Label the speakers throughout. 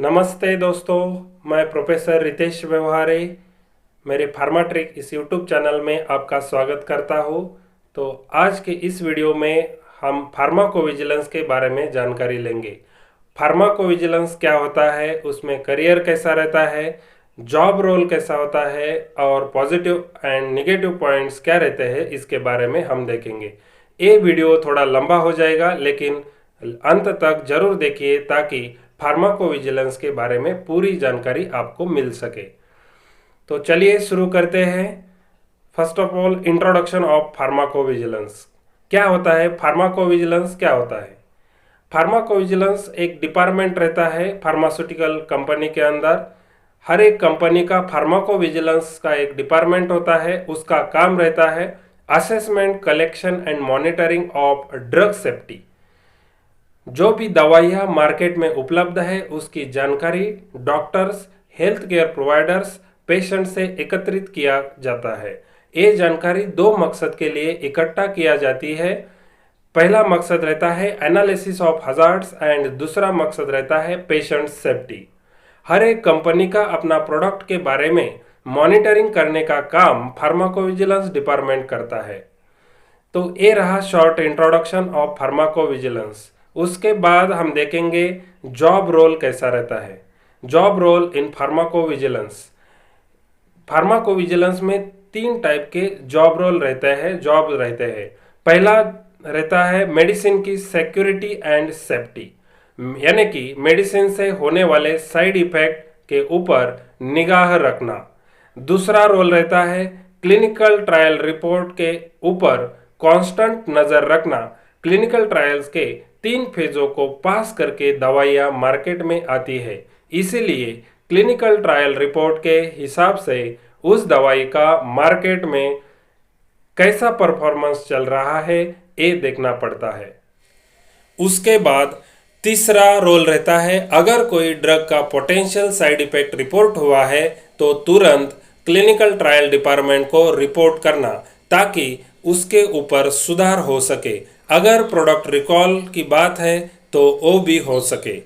Speaker 1: नमस्ते दोस्तों, मैं प्रोफेसर रितेश व्यवहारे मेरे फार्माट्रिक इस यूट्यूब चैनल में आपका स्वागत करता हूँ। तो आज के इस वीडियो में हम फार्माकोविजिलेंस के बारे में जानकारी लेंगे। फार्माकोविजिलेंस क्या होता है, उसमें करियर कैसा रहता है, जॉब रोल कैसा होता है और पॉजिटिव एंड नेगेटिव पॉइंट्स क्या रहते हैं, इसके बारे में हम देखेंगे। ये वीडियो थोड़ा लंबा हो जाएगा, लेकिन अंत तक जरूर देखिए ताकि फार्माकोविजिलेंस के बारे में पूरी जानकारी आपको मिल सके। तो चलिए शुरू करते हैं। First of all, introduction of pharmacovigilance. क्या होता है फार्माकोविजिलेंस? क्या होता है फार्माकोविजिलेंस? एक डिपार्टमेंट रहता है फार्मास्यूटिकल कंपनी के अंदर। हर एक कंपनी का फार्माकोविजिलेंस का एक डिपार्टमेंट होता है। उसका काम रहता है assessment, collection and monitoring of drug safety. जो भी दवाइयाँ मार्केट में उपलब्ध है उसकी जानकारी doctors, health care providers, patient से एकत्रित किया जाता है। ये जानकारी दो मकसद के लिए इकट्ठा किया जाती है। पहला मकसद रहता है एनालिसिस ऑफ हजार्ड्स एंड दूसरा मकसद रहता है पेशेंट सेफ्टी। हर एक कंपनी का अपना प्रोडक्ट के बारे में मॉनिटरिंग करने का काम फार्माकोविजिलेंस डिपार्टमेंट करता है। तो ये रहा शॉर्ट इंट्रोडक्शन ऑफ फार्माकोविजिलेंस। उसके बाद हम देखेंगे जॉब रोल कैसा रहता है। Job role in pharmacovigilance. Pharmacovigilance में तीन टाइप के जॉब रोल रहते हैं। पहला रहता है मेडिसिन की सिक्योरिटी एंड सेफ्टी, यानी कि मेडिसिन से होने वाले साइड इफेक्ट के ऊपर निगाह रखना। दूसरा रोल रहता है क्लिनिकल ट्रायल रिपोर्ट के ऊपर कांस्टेंट नजर रखना। क्लिनिकल ट्रायल्स के 3 फेजों को पास करके दवाइयाँ मार्केट में आती है, इसीलिए क्लिनिकल ट्रायल रिपोर्ट के हिसाब से उस दवाई का मार्केट में कैसा परफॉर्मेंस चल रहा है ये देखना पड़ता है। उसके बाद तीसरा रोल रहता है अगर कोई ड्रग का पोटेंशियल साइड इफेक्ट रिपोर्ट हुआ है तो तुरंत क्लिनिकल ट्रायल डिपार्टमेंट को रिपोर्ट करना ताकि उसके ऊपर सुधार हो सके। अगर प्रोडक्ट रिकॉल की बात है तो वो भी हो सके।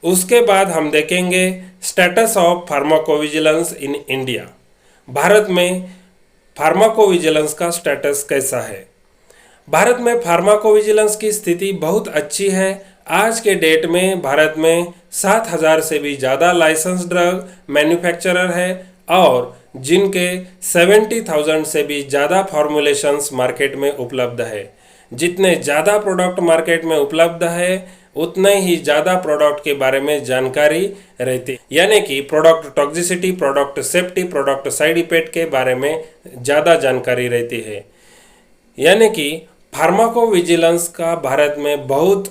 Speaker 1: उसके बाद हम देखेंगे status of pharmacovigilance in India. Bharat में फार्माकोविजिलेंस का स्टेटस कैसा है? भारत में फार्माकोविजिलेंस की स्थिति बहुत अच्छी है। आज के डेट में भारत में 7,000 से भी ज़्यादा लाइसेंस ड्रग मैन्युफैक्चरर है और जिनके 70,000 से भी ज़्यादा फॉर्मुलेशंस मार्केट में उपलब्ध है। जितने ज़्यादा प्रोडक्ट मार्केट में उपलब्ध है उतने ही ज़्यादा प्रोडक्ट के बारे में जानकारी रहती, यानी कि product toxicity, product safety, product side effect के बारे में ज़्यादा जानकारी रहती है। यानी कि फार्माकोविजिलेंस का भारत में बहुत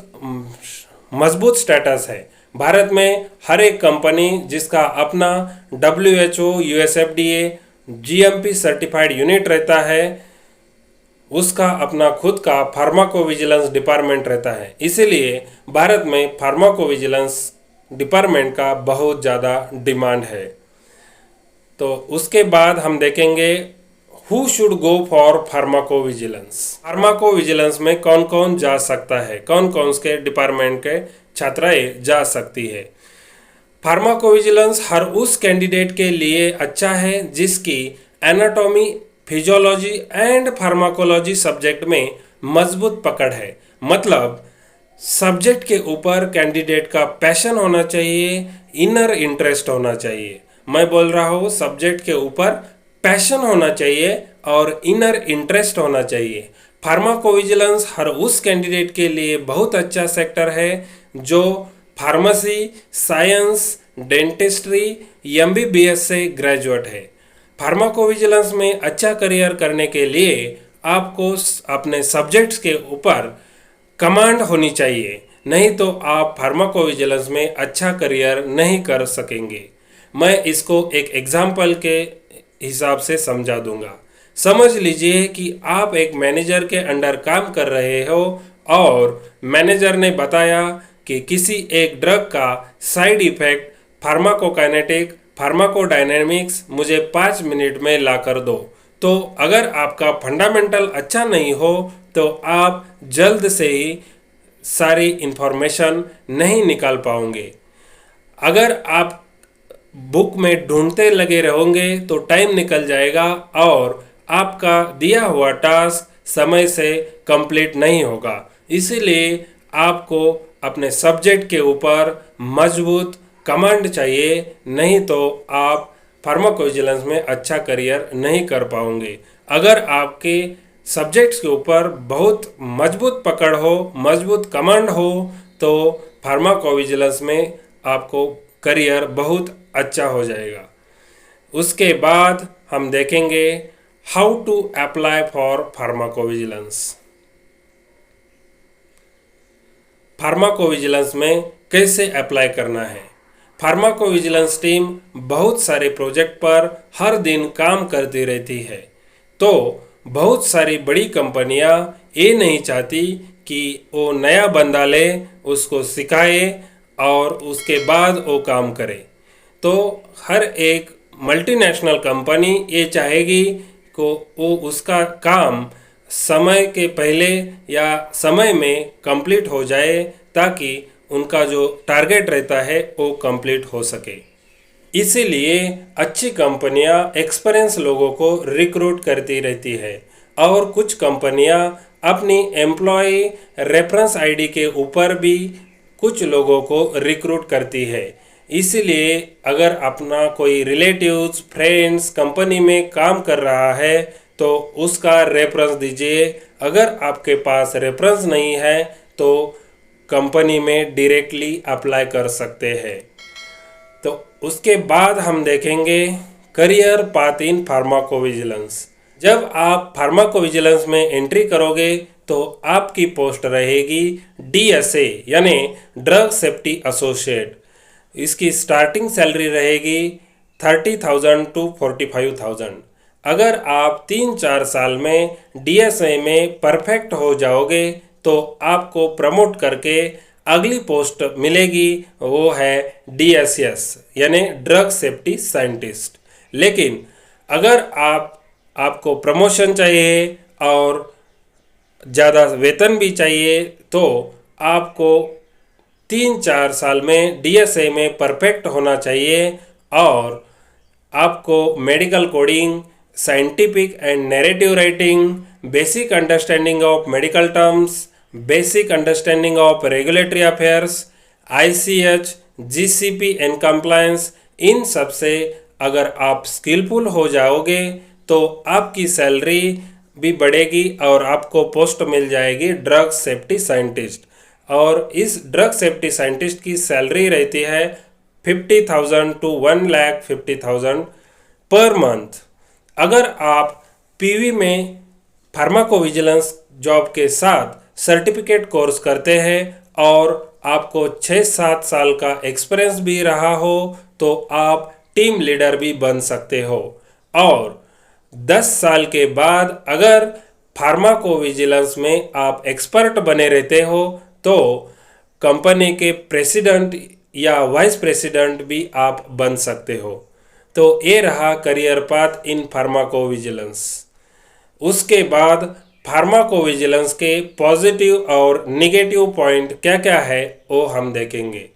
Speaker 1: मजबूत स्टेटस है। भारत में हर एक कंपनी जिसका अपना WHO, USFDA, GMP certified unit रहता है, उसका अपना खुद का फार्माकोविजिलेंस डिपार्टमेंट रहता है। इसीलिए भारत में फार्माकोविजिलेंस डिपार्टमेंट का बहुत ज़्यादा डिमांड है। तो उसके बाद हम देखेंगे who should go for pharmacovigilance. Pharmacovigilance में कौन कौन जा सकता है, कौन कौन के डिपार्टमेंट के छात्राएं जा सकती है। फार्माकोविजिलेंस हर उस कैंडिडेट के लिए अच्छा है जिसकी anatomy, physiology and pharmacology subject में मजबूत पकड़ है। मतलब सब्जेक्ट के ऊपर कैंडिडेट का पैशन होना चाहिए, इनर इंटरेस्ट होना चाहिए। मैं बोल रहा हूँ सब्जेक्ट के ऊपर पैशन होना चाहिए और इनर इंटरेस्ट होना चाहिए। फार्माकोविजिलेंस हर उस कैंडिडेट के लिए बहुत अच्छा सेक्टर है जो फार्मेसी, साइंस, डेंटिस्ट्री, MBBS से ग्रेजुएट है। फार्माकोविजिलेंस में अच्छा करियर करने के लिए आपको अपने सब्जेक्ट्स के ऊपर कमांड होनी चाहिए, नहीं तो आप फार्माकोविजिलेंस में अच्छा करियर नहीं कर सकेंगे। मैं इसको एक एग्जाम्पल के हिसाब से समझा दूंगा। समझ लीजिए कि आप एक मैनेजर के अंडर काम कर रहे हो और मैनेजर ने बताया कि किसी एक ड्रग का साइड इफेक्ट फार्माकोकाइनेटिक, फार्माकोडायनेमिक्स मुझे 5 मिनट में ला कर दो। तो अगर आपका फंडामेंटल अच्छा नहीं हो तो आप जल्द से ही सारी इंफॉर्मेशन नहीं निकाल पाओगे। अगर आप बुक में ढूंढते लगे रहोगे तो टाइम निकल जाएगा और आपका दिया हुआ टास्क समय से कंप्लीट नहीं होगा। इसीलिए आपको अपने सब्जेक्ट के ऊपर मजबूत कमांड चाहिए, नहीं तो आप फार्माकोविजिलेंस में अच्छा करियर नहीं कर पाओगे। अगर आपके सब्जेक्ट्स के ऊपर बहुत मजबूत पकड़ हो, मजबूत कमांड हो, तो फार्माकोविजिलेंस में आपको करियर बहुत अच्छा हो जाएगा। उसके बाद हम देखेंगे how to apply for pharmacovigilance. Pharmacovigilance में कैसे अप्लाई करना है। फार्माकोविजिलेंस टीम बहुत सारे प्रोजेक्ट पर हर दिन काम करती रहती है, तो बहुत सारी बड़ी कंपनियां ये नहीं चाहती कि वो नया बंदा ले, उसको सिखाए और उसके बाद वो काम करे। तो हर एक मल्टीनेशनल कंपनी ये चाहेगी को वो उसका काम समय के पहले या समय में कंप्लीट हो जाए, ताकि उनका जो टारगेट रहता है वो कंप्लीट हो सके। इसीलिए अच्छी कंपनियां एक्सपीरियंस लोगों को रिक्रूट करती रहती है और कुछ कंपनियां अपनी एम्प्लॉय रेफरेंस आईडी के ऊपर भी कुछ लोगों को रिक्रूट करती है। इसीलिए अगर अपना कोई रिलेटिव्स फ्रेंड्स कंपनी में काम कर रहा है तो उसका रेफरेंस दीजिए। अगर आपके पास रेफरेंस नहीं है तो कंपनी में डायरेक्टली अप्लाई कर सकते हैं। तो उसके बाद हम देखेंगे करियर पाथ इन फार्माकोविजिलेंस। जब आप फार्माकोविजिलेंस में एंट्री करोगे तो आपकी पोस्ट रहेगी DSA यानी ड्रग सेफ्टी एसोसिएट। इसकी स्टार्टिंग सैलरी रहेगी 30,000 to 45,000। अगर आप 3-4 साल में DSA में परफेक्ट हो जाओगे तो आपको प्रमोट करके अगली पोस्ट मिलेगी, वो है DSS यानी ड्रग सेफ्टी साइंटिस्ट। लेकिन अगर आपको प्रमोशन चाहिए और ज़्यादा वेतन भी चाहिए तो आपको 3-4 साल में DSA में परफेक्ट होना चाहिए और आपको medical coding, scientific and narrative writing, basic understanding of medical terms, basic understanding of regulatory affairs, ICH, GCP and compliance, इन सब से अगर आप स्किलफुल हो जाओगे तो आपकी सैलरी भी बढ़ेगी और आपको पोस्ट मिल जाएगी ड्रग सेफ्टी साइंटिस्ट। और इस ड्रग सेफ्टी साइंटिस्ट की सैलरी रहती है 50,000 to 1,50,000 पर मंथ। अगर आप PV में फार्माकोविजिलेंस जॉब के साथ सर्टिफिकेट कोर्स करते हैं और आपको 6-7 साल का एक्सपीरियंस भी रहा हो तो आप टीम लीडर भी बन सकते हो। और 10 साल के बाद अगर फार्माकोविजिलेंस में आप एक्सपर्ट बने रहते हो तो कंपनी के प्रेसिडेंट या वाइस प्रेसिडेंट भी आप बन सकते हो। तो ये रहा करियर पाथ इन फार्माकोविजिलेंस। उसके बाद फार्माकोविजिलेंस के पॉजिटिव और निगेटिव पॉइंट क्या क्या है वो हम देखेंगे।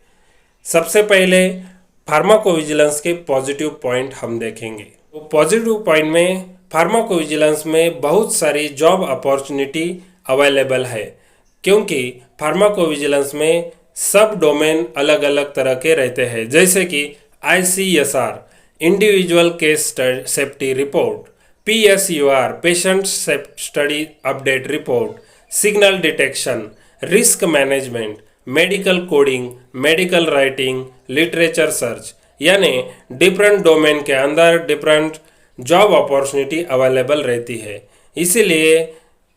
Speaker 1: सबसे पहले फार्माकोविजिलेंस के पॉजिटिव पॉइंट हम देखेंगे। तो पॉजिटिव पॉइंट में फार्माकोविजिलेंस में बहुत सारी जॉब अपॉर्चुनिटी अवेलेबल है, क्योंकि फार्माकोविजिलेंस में सब डोमेन अलग अलग तरह के रहते हैं, जैसे कि ICSR individual case safety report, PSUR patient study update report, signal detection, risk management, medical coding, medical writing, literature search, यानी डिफरेंट डोमेन के अंदर डिफरेंट जॉब अपॉर्चुनिटी अवेलेबल रहती है। इसीलिए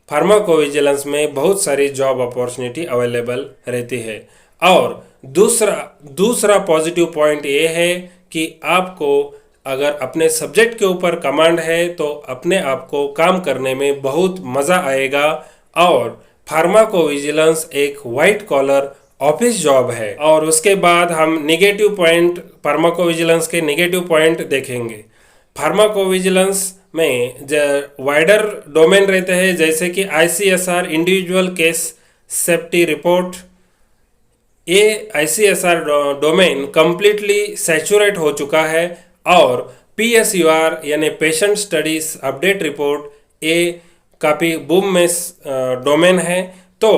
Speaker 1: फार्माकोविजिलेंस में बहुत सारी जॉब अपॉर्चुनिटी अवेलेबल रहती है। और दूसरा पॉजिटिव पॉइंट ये है कि आपको अगर अपने सब्जेक्ट के ऊपर कमांड है तो अपने आप को काम करने में बहुत मज़ा आएगा। और फार्माकोविजिलेंस एक वाइट कॉलर ऑफिस जॉब है। और उसके बाद हम निगेटिव पॉइंट, फार्माकोविजिलेंस के निगेटिव पॉइंट देखेंगे। फार्माकोविजिलेंस में वाइडर डोमेन रहते हैं, जैसे कि ICSR individual case safety report, ये ICSR डोमेन कम्प्लीटली सैचुरेट हो चुका है और PSUR यानी पेशेंट स्टडीज अपडेट रिपोर्ट ये काफ़ी बूम में डोमेन है। तो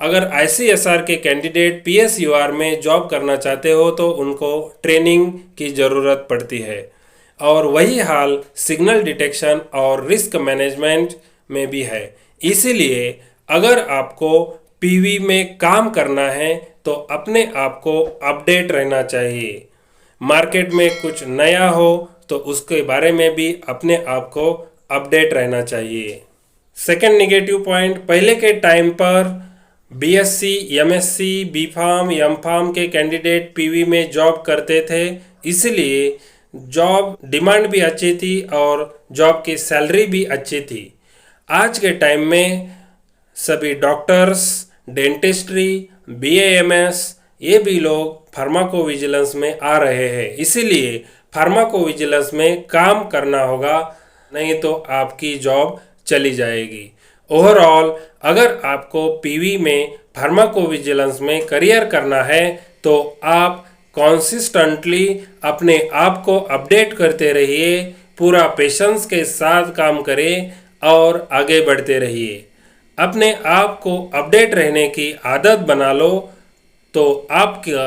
Speaker 1: अगर ICSR के कैंडिडेट PSUR में जॉब करना चाहते हो तो उनको ट्रेनिंग की ज़रूरत पड़ती है। और वही हाल सिग्नल डिटेक्शन और रिस्क मैनेजमेंट में भी है। इसीलिए अगर आपको PV में काम करना है तो अपने आप को अपडेट रहना चाहिए। मार्केट में कुछ नया हो तो उसके बारे में भी अपने आप को अपडेट रहना चाहिए। सेकंड नेगेटिव पॉइंट, पहले के टाइम पर BSc, MSc, B.Pharm, M.Pharm के कैंडिडेट PV में जॉब करते थे, इसलिए जॉब डिमांड भी अच्छी थी और जॉब की सैलरी भी अच्छी थी। आज के टाइम में सभी डॉक्टर्स, डेंटिस्ट्री, BAMS ये भी लोग फार्माकोविजिलेंस में आ रहे हैं। इसीलिए फार्माकोविजिलेंस में काम करना होगा, नहीं तो आपकी जॉब चली जाएगी। ओवरऑल अगर आपको PV में फार्माकोविजिलेंस में करियर करना है तो आप कॉन्सिस्टेंटली अपने आप को अपडेट करते रहिए, पूरा पेशेंस के साथ काम करें और आगे बढ़ते रहिए। अपने आप को अपडेट रहने की आदत बना लो तो आपका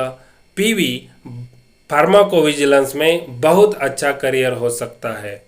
Speaker 1: PV फार्माकोविजिलेंस में बहुत अच्छा करियर हो सकता है।